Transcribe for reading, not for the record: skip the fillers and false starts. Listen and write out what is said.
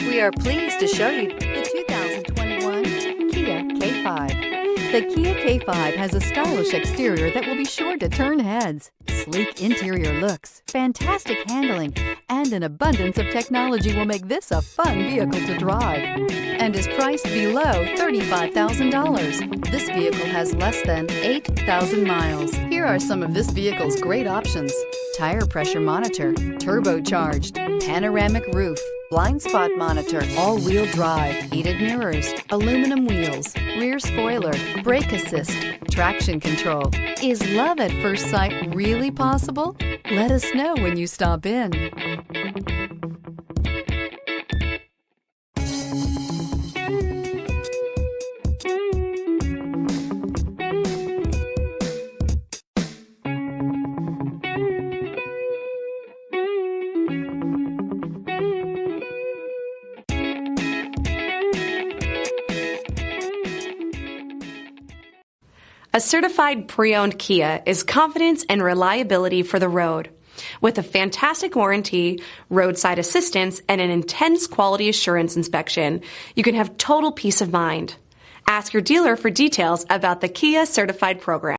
We are pleased to show you the 2021 Kia K5. The Kia K5 has a stylish exterior that will be sure to turn heads. Sleek interior looks, fantastic handling, and an abundance of technology will make this a fun vehicle to drive, and is priced below $35,000. This vehicle has less than 8,000 miles. Here are some of this vehicle's great options: tire pressure monitor, turbocharged, panoramic roof, blind spot monitor, all-wheel drive, heated mirrors, aluminum wheels, rear spoiler, brake assist, traction control. Is love at first sight really possible? Let us know when you stop in. A certified pre-owned Kia is confidence and reliability for the road. With a fantastic warranty, roadside assistance, and an intense quality assurance inspection, you can have total peace of mind. Ask your dealer for details about the Kia Certified program.